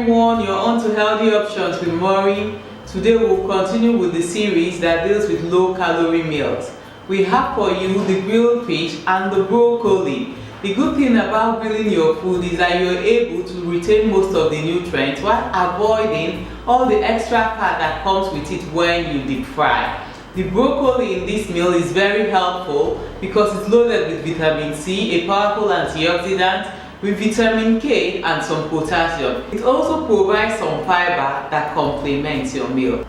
everyone, you're on to Healthy Options with Maureen. Today we'll continue with the series that deals with low-calorie meals. We have for you the grilled fish and the broccoli. The good thing about grilling your food is that you're able to retain most of the nutrients while avoiding all the extra fat that comes with it when you deep fry. The broccoli in this meal is very helpful because it's loaded with vitamin C, a powerful antioxidant, with vitamin K and some potassium. It also provides some fiber that complements your meal.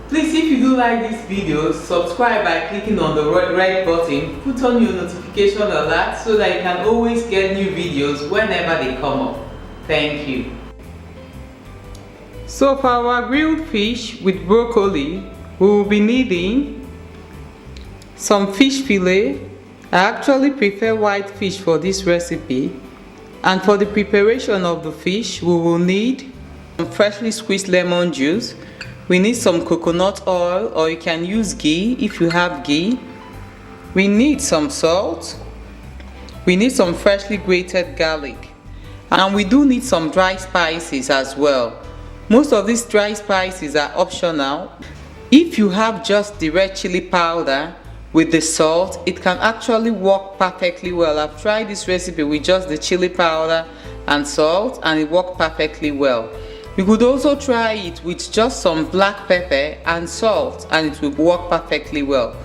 Please, if you do like this video, subscribe by clicking on the red button, put on your notification alert so that you can always get new videos whenever they come up. Thank you. So for our grilled fish with broccoli, we will be needing some fish fillet. I actually prefer white fish for this recipe. And for the preparation of the fish, we will need some freshly squeezed lemon juice. We need some coconut oil, or you can use ghee if you have ghee. We need some salt. We need some freshly grated garlic. And we do need some dry spices as well. Most of these dry spices are optional. If you have just the red chili powder with the salt, it can actually work perfectly well. I've tried this recipe with just the chili powder and salt and it worked perfectly well. You could also try it with just some black pepper and salt and it will work perfectly well.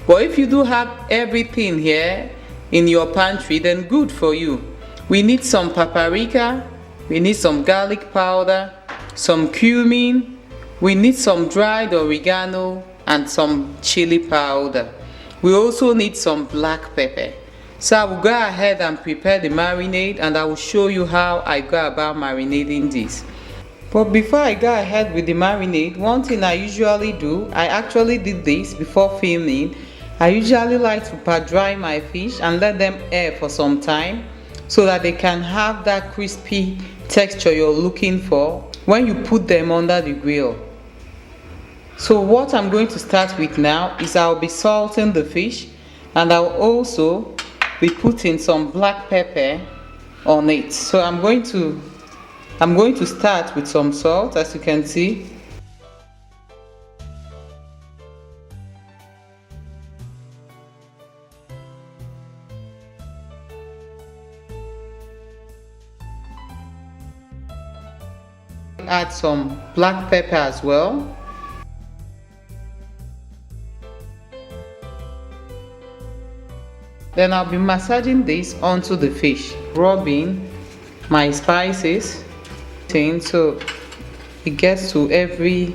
But if you do have everything here in your pantry, then good for you. We need some paprika, we need some garlic powder, some cumin, we need some dried oregano and some chili powder. We also need some black pepper. So I will go ahead and prepare the marinade and I will show you how I go about marinating this. But before I go ahead with the marinade, one thing I usually do, I actually did this before filming. I usually like to pat dry my fish and let them air for some time so that they can have that crispy texture you're looking for when you put them under the grill. So what I'm going to start with now is I'll be salting the fish and I'll also be putting some black pepper on it. So I'm going to start with some salt, as you can see. Add some black pepper as well. Then I'll be massaging this onto the fish, rubbing my spices so it gets to every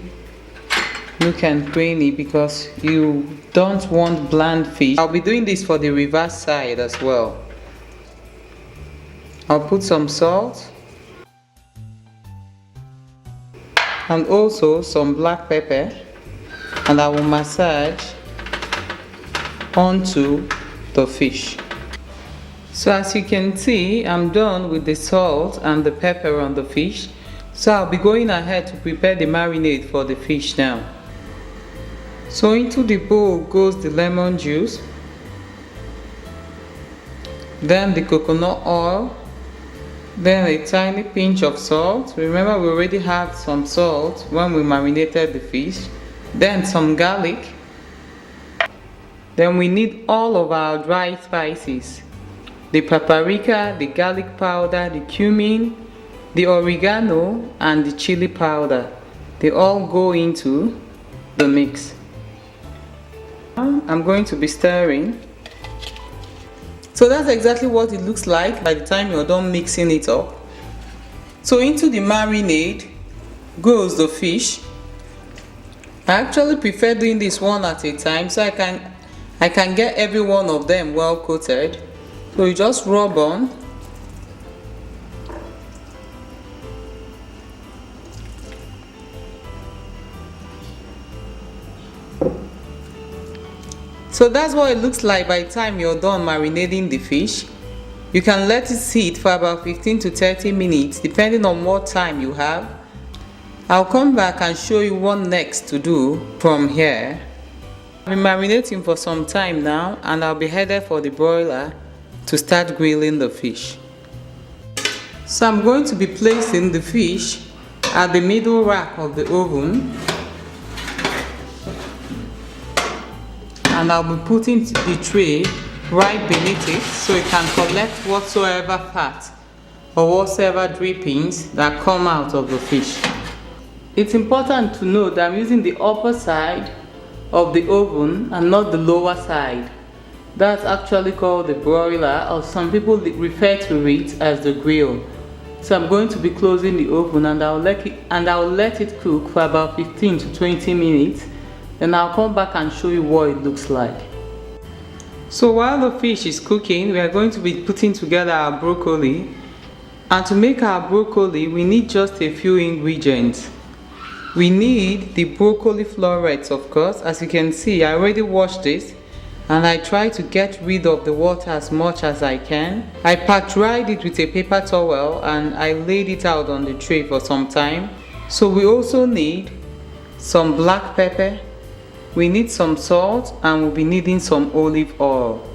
nook and cranny because you don't want bland fish. I'll be doing this for the reverse side as well. I'll put some salt and also some black pepper and I will massage onto the fish. So as you can see, I'm done with the salt and the pepper on the fish. So I'll be going ahead to prepare the marinade for the fish now. So into the bowl goes the lemon juice, then the coconut oil, then a tiny pinch of salt. Remember, we already had some salt when we marinated the fish, then some garlic. Then we need all of our dry spices, the paprika, the garlic powder, the cumin, the oregano and the chili powder. They all go into the mix. I'm going to be stirring. So that's exactly what it looks like by the time you're done mixing it up. So into the marinade goes the fish. I actually prefer doing this one at a time so I can get every one of them well coated. So you just rub on. So that's what it looks like by the time you're done marinating the fish. You can let it sit for about 15 to 30 minutes depending on what time you have. I'll come back and show you what next to do from here. I've been marinating for some time now and I'll be headed for the broiler to start grilling the fish. So I'm going to be placing the fish at the middle rack of the oven, and I'll be putting the tray right beneath it so it can collect whatsoever fat or whatsoever drippings that come out of the fish. It's important to note that I'm using the upper side of the oven and not the lower side. That's actually called the broiler, or some people refer to it as the grill. So I'm going to be closing the oven, and I'll let it cook for about 15 to 20 minutes. Then I'll come back and show you what it looks like. So while the fish is cooking, we are going to be putting together our broccoli. And to make our broccoli, we need just a few ingredients. We need the broccoli florets, of course. As you can see, I already washed this, and I try to get rid of the water as much as I can. I pat-dried it with a paper towel and I laid it out on the tray for some time. So we also need some black pepper, we need some salt, and we'll be needing some olive oil.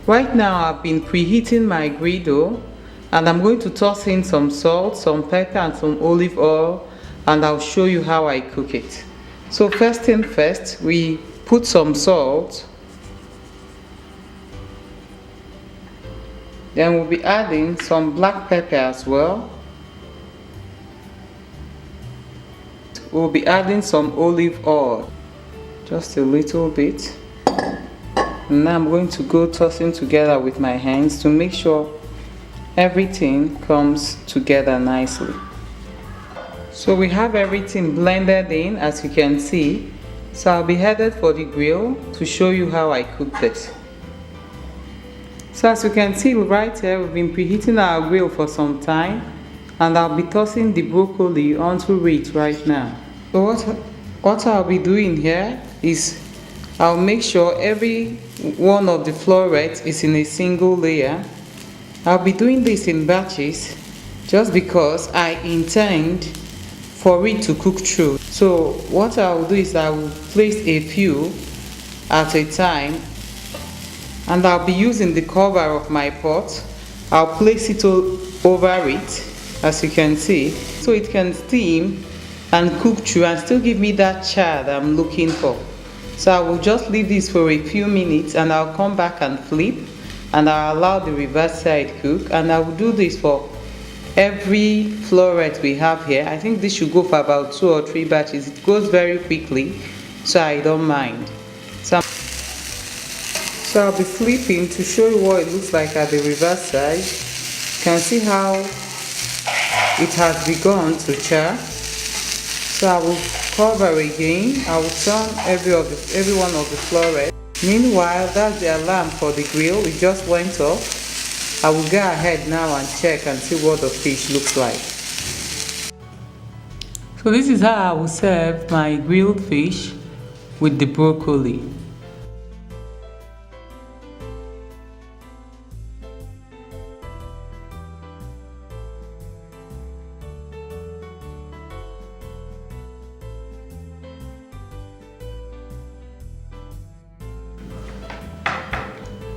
Right now I've been preheating my griddle, and I'm going to toss in some salt, some pepper, and some olive oil, and I'll show you how I cook it. So first thing first, we put some salt. Then we'll be adding some black pepper as well. We'll be adding some olive oil, just a little bit. And now I'm going to go tossing together with my hands to make sure everything comes together nicely. So we have everything blended in, as you can see. So I'll be headed for the grill to show you how I cooked it. So as you can see right here, we've been preheating our grill for some time, and I'll be tossing the broccoli onto it right now. So what I'll be doing here is I'll make sure every one of the florets is in a single layer. I'll be doing this in batches just because I intend for it to cook through. So what I will do is I will place a few at a time, and I'll be using the cover of my pot. I'll place it over it, as you can see, so it can steam and cook through and still give me that char that I'm looking for. So I will just leave this for a few minutes, and I'll come back and flip, and I'll allow the reverse side cook, and I will do this for every floret we have here. I think this should go for about 2 or 3 batches. It goes very quickly, so I don't mind. So I'll be flipping to show you what it looks like at the reverse side. You can see how it has begun to char. So I will cover again. I will turn every one of the florets. Meanwhile, that's the alarm for the grill. It just went off. I will go ahead now and check and see what the fish looks like. So this is how I will serve my grilled fish with the broccoli.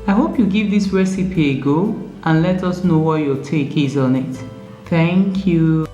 I hope you give this recipe a go and let us know what your take is on it. Thank you.